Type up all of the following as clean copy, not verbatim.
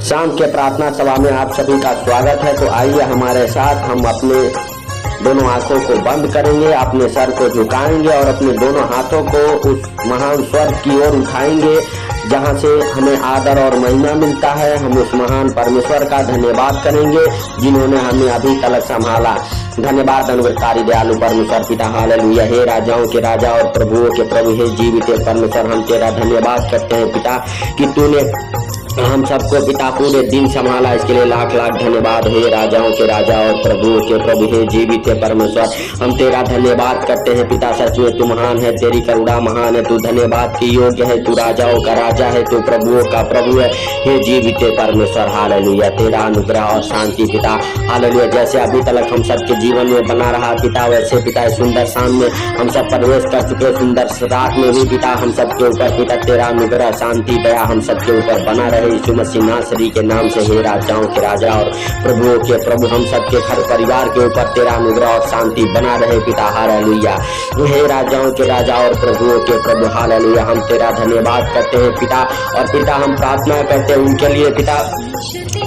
शाम के प्रार्थना सभा में आप सभी का स्वागत है। तो आइए हमारे साथ हम अपने दोनों आंखों को बंद करेंगे, अपने सर को झुकाएंगे और अपने दोनों हाथों को उस महान स्वर्ग की ओर उठाएंगे जहां से हमें आदर और महिमा मिलता है। हम उस महान परमेश्वर का धन्यवाद करेंगे जिन्होंने हमें अभी तक संभाला। धन्यवाद अनुग्रहकारी दयालु परमेश्वर पिता, हालेलुया। हे राजाओं के राजा और प्रभुओं के प्रभु, हे जीवित परमेश्वर, हम तेरा धन्यवाद करते हैं पिता कि तूने हम सबको पिता पूरे दिन संभाला। इसके लिए लाख लाख धन्यवाद। हे राजाओं के राजा और प्रभुओं के प्रभु, हे जीवित परमेश्वर, हम तेरा धन्यवाद करते हैं पिता। सच में तू महान है, तेरी करुणा महान है, तू धन्यवाद की योग्य है, तू राजाओं का राजा है, तू प्रभुओं का प्रभु है। हे जीवित परमेश्वर, हालेलुया। तेरा अनुग्रह और शांति पिता, हालेलुया, जैसे अभी तक हम सबके जीवन में बना रहा पिता, वैसे पिता सुंदर शाम में हम सब प्रवेश कर चुके। सुंदर रात में भी पिता हम सबके ऊपर पिता तेरा अनुग्रह शांति दया हम सबके ऊपर बना रहे यीशु मसीह नासरी के नाम से। हे राजाओं के राजा और प्रभुओं के प्रभु, हम सबके घर परिवार के ऊपर तेरा अनुग्रह और शांति बना रहे पिता, हालेलुया। हे राजाओं के राजा और प्रभुओं के प्रभु, हालेलुया, हम तेरा धन्यवाद करते हैं पिता। और पिता हम प्रार्थना करते हैं उनके लिए पिता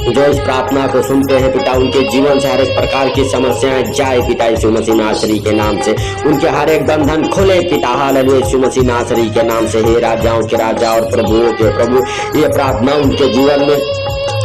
जो इस प्रार्थना को सुनते हैं पिता, उनके जीवन से हर एक प्रकार की समस्याएं जाए पिता यीशु मसीह नासरी के नाम से। उनके हर एक बंधन खुले पिता, हालेलुया, यीशु मसीह नासरी के नाम से। हे राजाओं के राजा और प्रभुओं के प्रभु, ये प्रार्थना उनके जीवन में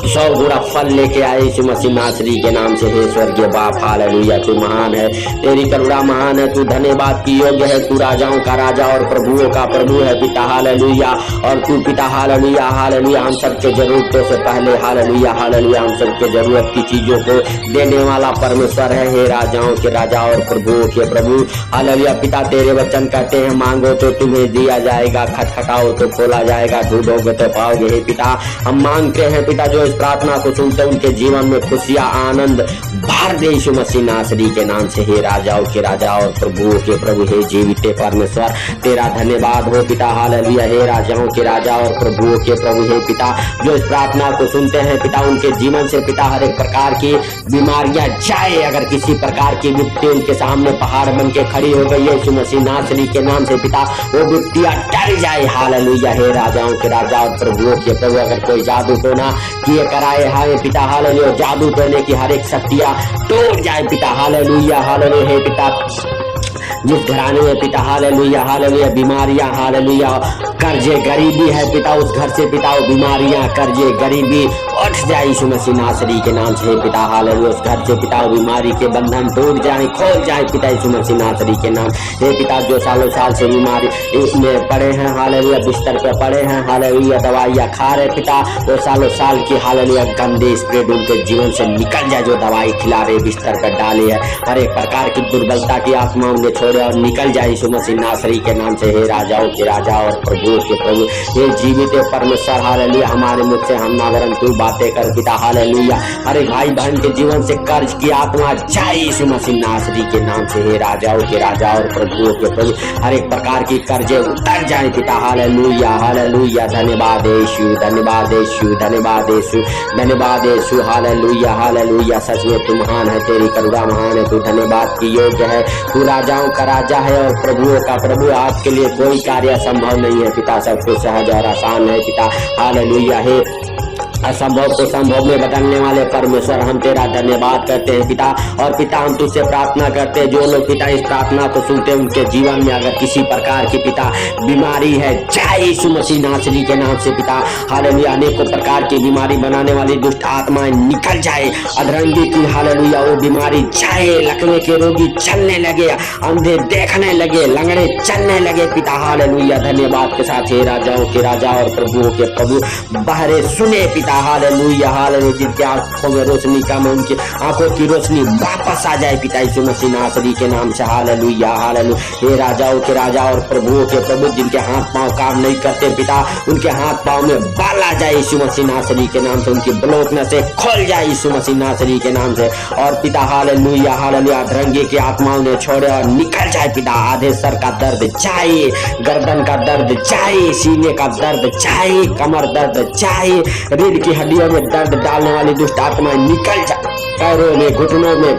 100 गुना फल लेके आए यीशु मसीह नासरी के नाम से। हे स्वर्गीय बाप, हालेलुया, तू महान है, तेरी करुणा महान है, तू धन्यवाद की योग्य है, तू राजाओं का राजा और प्रभुओं का प्रभु है पिता, हालेलुया। और तू पिता, हालेलुया, हालेलुया, हम सबके जरूरतों से पहले, हालेलुया, हालेलुया, हम सबके जरूरत की चीजों को देने वाला परमेश्वर है। हे राजाओं के राजा और प्रभुओं के प्रभु, हालेलुया पिता, तेरे वचन कहते हैं मांगो तो तुम्हें दिया जाएगा, खटखटाओ तो खोला जाएगा, ढूंढोगे तो पाओगे। हे पिता हम मांगते हैं पिता जो इस प्रार्थना को सुनते उनके जीवन में खुशियां आनंद भर दे यीशु मसीह नासरी के नाम से। हे राजाओं के राजा और प्रभुओं के प्रभु, हे जीवित परमेश्वर, तेरा धन्यवाद हो पिता, हालेलुया। हे राजाओं के राजा और प्रभुओं के प्रभु, हे पिता जो इस प्रार्थना को सुनते हैं पिता, उनके जीवन से पिता हर एक प्रकार की बीमारियां जाए। अगर किसी प्रकार की विपत्ति उनके सामने पहाड़ बन के खड़ी हो गई है यीशु मसीह नासरी के नाम से पिता, वो विपत्तियां टल जाए, हालेलुया। हे राजाओं के राजा और प्रभुओं के प्रभु, अगर कोई जादू टोना किए कराए हाय पिता, हालेलुया, जादू टोने की हर एक शक्तियां टूट जाए पिता, हालेलुया, हालेलुया। हे पिता जिस घराने में पिता, हालेलुया, हालेलुया, बीमारियां, हालेलुया, कर्जे गरीबी है पिता, उस घर से पिता वो बीमारियां कर्जे गरीबी उठ जाए यीशु मसीह नासरी के नाम से पिता, हालेलुया। उस घर से पिता वो बीमारी के बंधन टूट जाए, खोल जाए पिता यीशु मसीह नासरी के नाम। हे पिता जो सालों साल से बीमारी इसमें पड़े हैं, हालेलुया, बिस्तर पे पड़े हैं, हालेलुया, दवाइयां खा रहे पिता, वो सालों साल की, हालेलुया, गंदे स्प्रेड उनके जीवन से निकल जाए। जो दवाई खिला रहे बिस्तर पर डाले है, हर एक प्रकार की दुर्बलता की आत्मा उन्हें छोड़े और निकल जाए यीशु मसीह नासरी के नाम से। हे राजाओं के राजा और प्रभुओं के प्रभु, हे जीवित परमेश्वर, हालेलुया, हमारे मुख से हम ना वरन तू बातें कर पिता, हालेलुया। हरे भाई बहन के जीवन से कर्ज की आत्मा जाए यीशु मसीह नासरी के नाम से। हे राजाओं के राजा और प्रभुओं के प्रभु, हर एक प्रकार की कर्जे उतर जाए पिता, हालेलुया, हालेलुया। धन्यवाद यीशु, धन्यवाद यीशु, धन्यवाद यीशु, धन्यवाद यीशु, हालेलुया, हालेलुया। सच में तू महान है, तेरी करुणा महान है, तू धन्यवाद की योग्य है, तू राजाओं का राजा है और प्रभुओं का प्रभु। आपके लिए कोई कार्य असंभव नहीं है पिता, सब कुछ सहज और आसान है पिता, हालेलुया। हे असंभव को संभव में बदलने वाले परमेश्वर, हम तेरा धन्यवाद करते हैं पिता। और पिता हम तुझसे प्रार्थना करते हैं जो लोग पिता इस प्रार्थना को सुनते हैं उनके जीवन में अगर किसी प्रकार की पिता बीमारी है, जाए यीशु मसीह नासरी के नाम से पिता, हालेलुया। अनेकों प्रकार की बीमारी बनाने वाली दुष्ट आत्माएं निकल जाए, अधरंगी की, हालेलुया, वो बीमारी जाए, लकवे के रोगी चलने लगे, अंधे देखने लगे, लंगड़े चलने लगे पिता, हालेलुया। धन्यवाद के साथ हे राजाओं के राजा और प्रभुओं के प्रभु, बहरे सुने पिता, हालेलुया, हालेलुया, जिनके आंखों में रोशनी कम है उनकी आंखों की रोशनी वापस आ जाए पिता यीशु मसीह नासरी के नाम से, हालेलुया, हालेलुया। हे राजाओं के राजा और प्रभुओं के प्रभु, जिनके हाथ पांव काम नहीं करते पिता, उनके हाथ पांव में बाल आ जाए यीशु मसीह नासरी के नाम से, उनकी ब्लॉक से खोल जाए यीशु मसीह नासरी के नाम से। और पिता, हालेलुया, हालेलुया, अधरंगी की आत्माओं ने छोड़े और निकल जाए पिता, आधे सर का दर्द जाए, गर्दन का दर्द जाए, सीने का दर्द जाए, कमर दर्द जाए, रीढ़ की हड्डियों में दर्द डालने वाली दुष्ट आत्माएं निकल जाए, पैरों में, घुटनों में,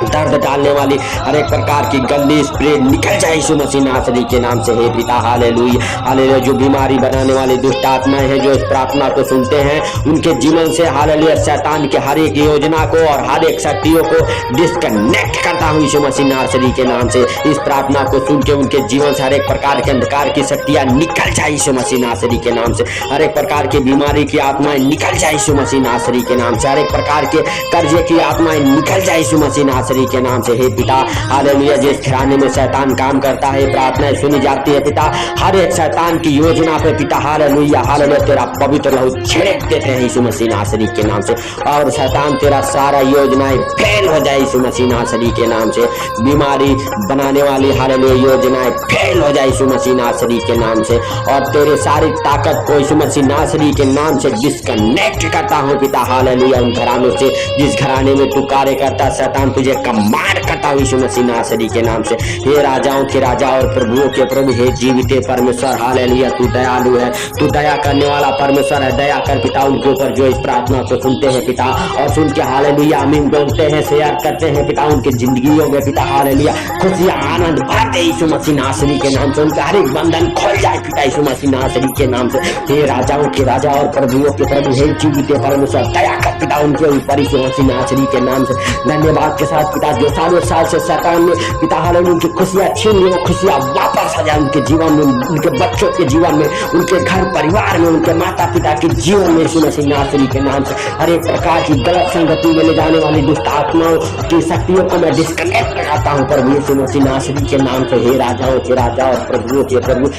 दर्द डालने वाली हर एक प्रकार की गंदी स्प्रे निकल जाए यीशु मसीह नासरी के नाम से। हे पिता हालेलुया हालेलुया, जो बीमारी बनाने वाली दुष्ट आत्माएं हैं जो इस प्रार्थना को सुनते हैं उनके जीवन से हालेलुया शैतान के हर एक योजना को और हर एक शक्तियों को डिस्कनेक्ट करता हूँ यीशु मसीह नासरी के नाम से। इस प्रार्थना को सुन के उनके जीवन से हर एक प्रकार के अंधकार की शक्तियां निकल जाए यीशु मसीह नासरी के नाम से। हर एक प्रकार की बीमारी की आत्माएं निकल जाए यीशु मसीह नासरी के नाम से। हर एक प्रकार के कर्जे की आत्माएं निकल जाए यीशु मसीह नासरी के नाम से। हे पिता हालेलुया, जिस घराने में शैतान काम करता है प्रार्थनाएं सुनी जाती है पिता, हर एक शैतान की योजना पे पिता हालेलुया हालेलुया तेरा पवित्र लहू छिड़क देते हैं यीशु मसीह नासरी के नाम से। और शैतान तेरा सारा योजनाएं फेल हो जाए यीशु मसीह नासरी के नाम से। बीमारी बनाने वाली हालेलुया योजनाएं फेल हो जाए यीशु मसीह नासरी के नाम से। और तेरे सारी ताकत को यीशु मसीह नासरी के नाम से डिस्कनेक्ट करता हूँ पिता हालेलुया उन घरानों से जिस घराने में तू कार्य करता शैतान तुझे कमांड करता हूँ यीशु मसीह नासरी के नाम से। हे राजाओं के राजा और प्रभुओं के प्रभु, हे जीवित परमेश्वर हालेलुया, तू दयालु है, तू दया करने वाला परमेश्वर है। दया कर पिता उनके ऊपर जो इस प्रार्थना को सुनते हैं पिता और सुन के हालेलुया आमीन बोलते हैं, शेयर करते हैं पिता, उनकी जिंदगियों में पिता हालेलुया खुशियां आनंद भर दे यीशु मसीह नासरी के नाम से। उनका हर एक बंधन खोल जाए पिता यीशु मसीह नासरी के नाम से। हे राजाओं के राजा और प्रभुओं के प्रभु, हे जीवित परमेश्वर, दया कर पिता उनके ऊपर यीशु मसीह नासरी के नाम से। धन्यवाद के साथ पिता जो सालों साल से शैतान ने पिता हालेलुया उनकी खुशियां छीन ली, वो खुशियां वापस आ जाए उनके जीवन में, उनके बच्चों के जीवन में, उनके घर परिवार में, उनके माता पिता के जीवन में यीशु मसीह नासरी के नाम से। हर एक प्रकार की गलत संगति में ले जाने वाली दुष्ट आत्माओं की शक्तियों को मैं डिस्कनेक्ट कराता हूँ प्रभु यीशु मसीह नासरी के नाम से। हे राजाओं के राजा और प्रभुओं के प्रभु,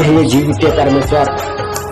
हे जीवित परमेश्वर,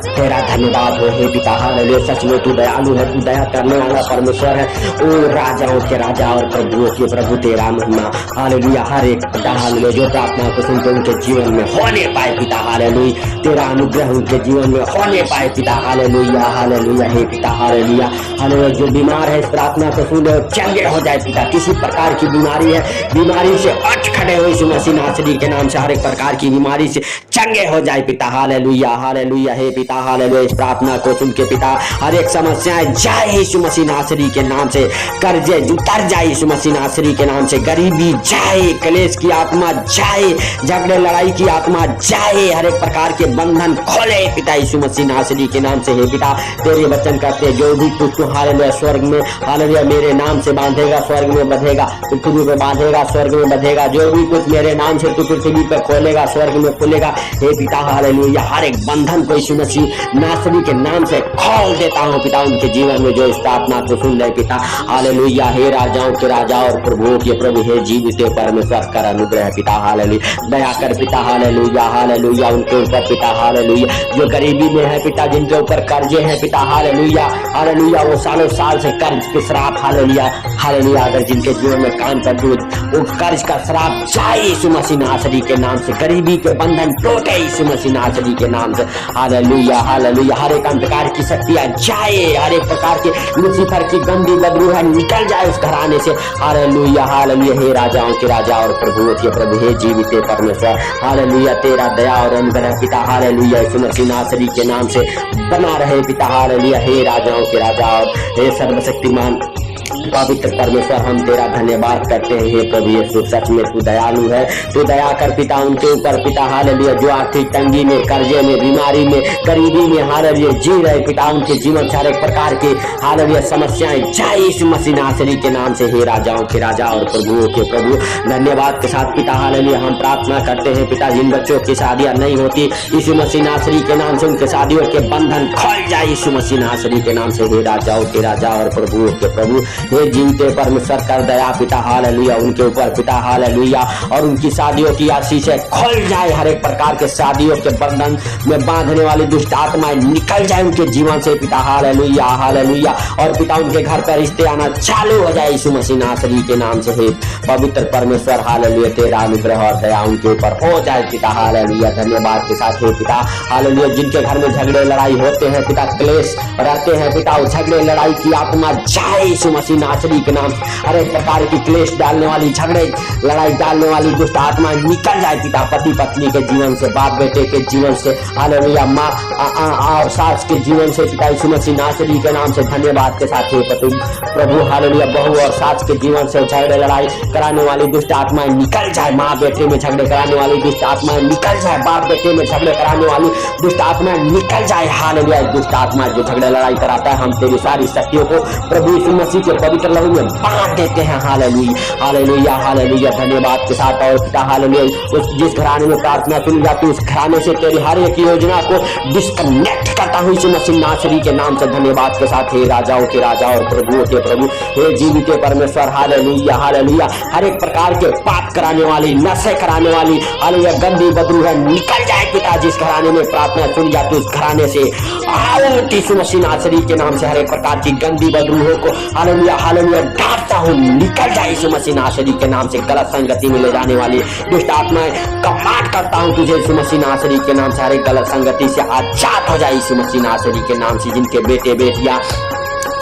तेरा धन्यवाद हो। हे पिता हालेलुया, सच में तू दयालु है, तू दया करने वाला परमेश्वर है। ओ राजाओं के राजा और प्रभुओं के प्रभु, तेरा महिमा हालेलुया हर एक पिता हालेलुया जो प्रार्थना को सुनते उनके जीवन में होने पाए पिता हालेलुया, तेरा अनुग्रह उनके जीवन में होने पाए पिता हालेलुया हालेलुया। हे पिता हालेलुया हालेलुया, जो बीमार है इस प्रार्थना को सुने चंगे हो जाए पिता। किसी प्रकार की बीमारी है, बीमारी से उठ खड़े हो यीशु मसीह नासरी के नाम से। हर एक प्रकार की बीमारी से चंगे हो जाए पिता हालेलुया हालेलुया। हे पिता हालेलुया, इस प्रार्थना को सुन के पिता हर एक समस्याएं जाए यीशु मसीह नासरी के नाम से। कर्जे उतर जाए यीशु मसीह नासरी के नाम से। गरीबी जाए, कलेश की आत्मा जाए, झगड़े लड़ाई की आत्मा जाए, हर एक प्रकार के बंधन खोले पिता यीशु मसीह नासरी के नाम से। हे पिता तेरे वचन करते जो भी कुछ तू हालेलुया स्वर्ग में हालेलुया मेरे नाम से बांधेगा स्वर्ग में बंधेगा, पृथ्वी पे बांधेगा स्वर्ग में बंधेगा। जो भी कुछ मेरे नाम से तू पृथ्वी पे खोलेगा स्वर्ग में खुलेगा। हे पिता हालेलुया हर एक बंधन को यीशु मसीह नासरी के नाम से खोल देता हूँ पिता उनके जीवन में जो इस प्रार्थना को सुन रहे पिता हालेलुया। हे राजाओं के राजा और प्रभुओं के प्रभु, हे जीवित परमेश्वर, कर अनुग्रह पिता हालेलुया, दया कर पिता हालेलुया हालेलुया उनके ऊपर पिता हालेलुया। जो गरीबी में है पिता, जिनके ऊपर कर्जे हैं पिता हालेलुया हालेलुया, वो सालों साल से कर्ज के श्राप हालेलुया हालेलुया, अगर जिनके जीवन में कान पर दूध वो कर्ज का श्राप जाए यीशु मसीह नासरी के नाम से। गरीबी के बंधन टूटे यीशु मसीह नासरी के नाम से हालेलुया हालेलुया। हर एक अंधकार की शक्तियां जाए, हर एक प्रकार के लूसीफर की गंदी बदबू है निकल जाए उस घराने से हालेलुया हालेलुया। हे राजाओं के राजा और प्रभुओं के प्रभु, हे जीवित परमेश्वर हालेलुया, तेरा दया और अनुग्रह पिता हालेलुया यीशु मसीह नासरी के नाम से बना रहे पिता हालेलुया। हे राजाओं के राजा और हे सर्वशक्तिमान पवित्र परमेश्वर, हम तेरा धन्यवाद करते हैं। हे प्रभु यीशु, सच में तू दयालु है, तू दया कर पिता उनके ऊपर पिता हालेलुया, जो आर्थिक तंगी में, कर्जे में, बीमारी में, गरीबी में हालेलुया जी रहे पिता, उनके जीवन से हर एक प्रकार के हालेलुया समस्याएं जाए यीशु मसीह नासरी के नाम से। हे राजाओं के राजा और प्रभुओं के प्रभु, धन्यवाद के साथ पिता हालेलुया हम प्रार्थना करते हैं पिता, जिन बच्चों की शादियां नहीं होती यीशु मसीह नासरी के नाम से उनके शादियों के बंधन खोल जाए यीशु मसीह नासरी के नाम से। हे राजाओं के राजा और प्रभुओं के प्रभु, हे जीवते परमेश्वर, कर दया पिता हालेलुया उनके ऊपर पिता हालेलुया, और उनकी शादियों की आशीषें खोल जाए। हर एक प्रकार के शादियों के बंधन में बांधने वाली दुष्ट आत्माएं निकल जाए उनके जीवन से पिता हालेलुया हालेलुया, और पिता उनके घर पर रिश्ते आना चालू हो जाए यीशु मसीह नासरी के नाम से। हे पवित्र परमेश्वर हालेलुया, तेरा अनुग्रह और दया उनके ऊपर हो जाए पिता हालेलुया। धन्यवाद के साथ हे पिता हालेलुया, जिनके घर में झगड़े लड़ाई होते हैं पिता, क्लेश रहते हैं पिता, झगड़े लड़ाई की आत्मा जाए यीशु मसीह मसीह नासरी के नाम से। हर एक प्रकार की क्लेश डालने वाली, झगड़े लड़ाई डालने वाली दुष्ट आत्मा निकल जाए पिता, पति पत्नी के जीवन से, बाप बेटे के जीवन से, हालेलुया, माँ और सास के जीवन से पिता यीशु मसीह नासरी के नाम से। धन्यवाद के साथ प्रभु, हालेलुया, बहू और सास के जीवन से झगड़े लड़ाई कराने वाली दुष्ट आत्माएं निकल जाए, माँ बेटे में झगड़े कराने वाली दुष्ट आत्माएं निकल जाए, बाप बेटे में झगड़े कराने वाली दुष्ट आत्माएं निकल जाए, हालेलुया। दुष्ट आत्मा जो झगड़े लड़ाई कराता है, हम तेरी सारी शक्तियों को प्रभु यीशु मसीह के पवित्र लहू में बांध देते हैं, हालेलुया, हालेलुया, हालेलुया। धन्यवाद के साथ और पिता, हालेलुया, उस जिस घराने में प्रार्थना सुनी जाती है उस घराने से तेरी हर एक योजना को डिस्कनेक्ट करता हूँ यीशु मसीह नासरी के नाम से। धन्यवाद के साथ हे राजाओं के राजा और प्रभुओं के प्रभु, हे जीवित परमेश्वर, हालेलुया, हालेलुया। हर एक प्रकार के पाप कराने वाली, नशे कराने वाली, हालेलुया, गंदी बदबू है निकल जाए पिता। जिस घराने में प्रार्थना सुनी जाती है उस घराने से आउट यीशु मसीह नासरी के नाम से। हर एक प्रकार की गंदी बदबू को हालेलुया, हालेलुया डांटता हूँ, निकल जाए यीशु मसीह नासरी के नाम से। गलत संगति में ले जाने वाली दुष्ट आत्माएं कमांड करता हूँ तुझे यीशु मसीह नासरी के नाम से। हर एक गलत संगति से आजाद हो जाए यीशु मसीह नासरी के नाम से। जिनके बेटे बेटियां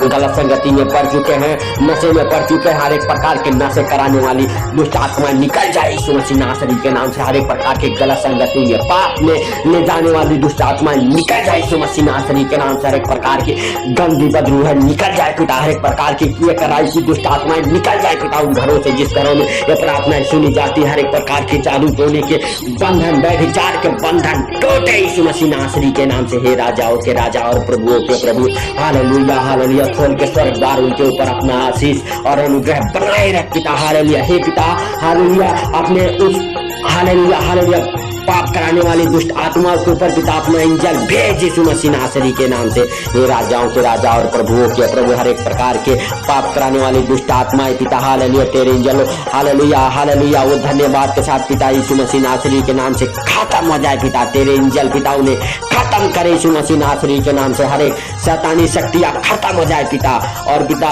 गलत संगति में पड़ चुके हैं, नशे में पड़ चुके हैं, हर एक प्रकार के नशे कराने वाली दुष्ट आत्माएं निकल जाए यीशु मसीह नासरी के नाम से। हर एक प्रकार के गलत संगति में, पाप में ले जाने वाली दुष्ट आत्माएं निकल जाए यीशु मसीह नासरी के नाम से। हर एक प्रकार की गंदी बदबू है निकल जाए पिता। हर एक प्रकार की किए कराई की दुष्ट आत्माएं निकल जाए पिता उन घरों से जिस घरों में ये प्रार्थनाएं सुनी जाती है। हर एक प्रकार के जादू टोने के बंधन, व्यभिचार के बंधन टूटे यीशु मसीह नासरी के नाम से। हे राजाओं के राजा और प्रभुओं के प्रभु, हालेलुया, हालेलुया। खोल के स्वर्ग द्वार उनके ऊपर अपना आशीष और अनुग्रह बनाए रख पिता, हालेलुया। हे पिता, हालेलुया, अपने उस हालेलुया, हालेलुया पाप कराने वाली दुष्ट आत्माओं के ऊपर पिता अपना एंजल भेज यीशु मसीह नासरी के नाम से। हे राजाओं के राजा और प्रभुओं के प्रभु, हर एक प्रकार के पाप कराने वाली दुष्ट आत्माएं पिता, हालेलुया, तेरे एंजल, हालेलुया, हालेलुया, वो धन्यवाद के साथ पिता यीशु मसीह नासरी के नाम से खत्म हो जाए पिता। तेरे एंजल पिता उन्हें खत्म करे यीशु मसीह नासरी के नाम से। हर एक शैतानी शक्तियां खत्म हो जाए पिता। और पिता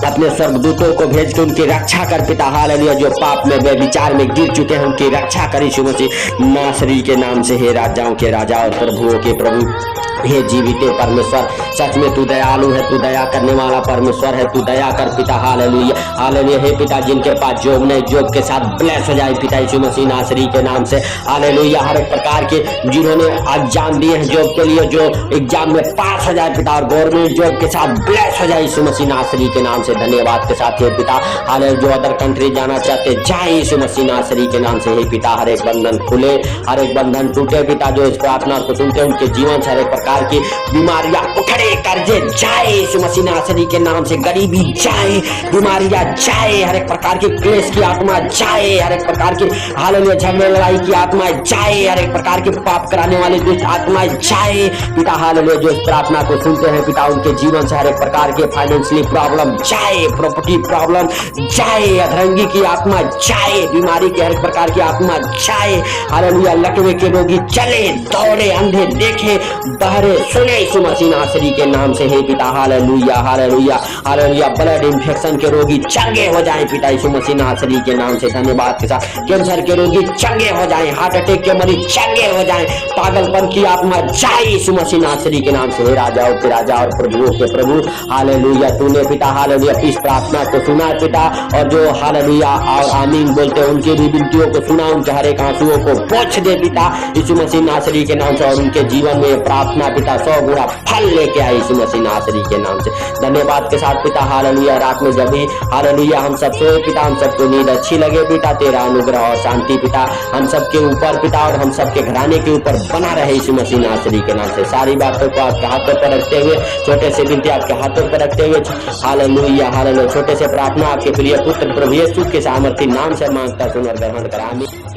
अपने स्वर्गदूतों को भेज के उनकी रक्षा कर पिता, हालेलुया। जो पाप में, विचार में गिर चुके हैं उनकी रक्षा कर यीशु मसीह नासरी के नाम से। हे राजाओं के राजा और प्रभुओं के प्रभु, हे जीवित परमेश्वर, सच में तू दयालु है, तू दया करने वाला परमेश्वर है, तू दया कर पिता, हालेलुया, हालेलुया। हे पिता, जिनके पास जॉब नहीं, जॉब के साथ ब्लेस हो जाए पिता यीशु मसीह नासरी के नाम से, हालेलुया। हर एक प्रकार के जिन्होंने एग्जाम दिए हैं जॉब के लिए, जो एग्जाम में पास हो जाए पिता और गवर्नमेंट जॉब के साथ ब्लेस हो जाए यीशु मसीह नासरी के नाम से। धन्यवाद के साथ हे पिता, हालेलुया। जो अदर कंट्री जाना चाहते जाए यीशु मसीह नासरी के नाम से। हे पिता, हर एक बंधन खुले, हर एक बंधन टूटे पिता। जो इस प्रार्थना को सुनते हैं उनके जीवन से हर एक प्रकार की बीमारियां उखड़े, कर्जे जाए यीशु मसीह नासरी के नाम से। गरीबी जाए, बीमारियां जाए, हर एक प्रकार की क्लेश की आत्मा जाए, हर एक प्रकार की हालेलुया झगड़े लड़ाई की आत्मा जाए, हर एक प्रकार के पाप कराने वाली दुष्ट आत्माएं जाए पिता, हालेलुया। जो इस प्रार्थना को सुनते हैं पिता उनके जीवन से हर एक प्रकार के फाइनेंशियली प्रॉब्लम जाए, प्रॉपर्टी प्रॉब्लम जाए, अधरंगी की आत्मा जाए, बीमारी की हर एक प्रकार की आत्मा जाए, हालेलुया। लकवे के रोगी चले, दौड़े, अंधे देखे, बहरे सुने यीशु मसीह नासरी के नाम से। हे पिता, hallelujah, hallelujah, hallelujah. Blood infection के रोगी चंगे हो जाएं पिता यीशु मसीह नासरी के नाम से। धन्यवाद के साथ कैंसर के रोगी चंगे हो जाएं, हार्ट अटैक के मरीज चंगे हो जाएं, पागलपन की आत्मा जाए यीशु मसीह नासरी के नाम से। हे राजाओं के राजा और प्रभुओं के प्रभु, हालेलुया। तूने पिता, हालेलुया, इस प्रार्थना को सुना पिता, और जो हालेलुया और आमीन बोलते हैं उनकी भी विनतियों को सुना, उनके हर एक आंसुओं को पोंछ दे पिता यीशु मसीह नासरी के नाम से। और उनके जीवन में प्रार्थना पिता 100 गुना फल लेके आए यीशु मसीह नासरी के नाम से। धन्यवाद के साथ पिता, हालेलुया। रात में जब भी हालेलुया हम सब सोए पिता, हम सबको नींद अच्छी लगे पिता, तेरा अनुग्रह और शांति पिता हम सबके ऊपर पिता और हम सबके घराने के ऊपर बना रहे यीशु मसीह नासरी के नाम से। सारी बातों को आपके हाथों पर रखते हुए, छोटे से विनती आपके हाथों पर रखते हुए, हालेलुया, हालेलुया, छोटे से प्रार्थना आपके प्रिय पुत्र प्रभु यीशु के सामर्थी नाम से मांगता सुन और ग्रहण करा। आमीन।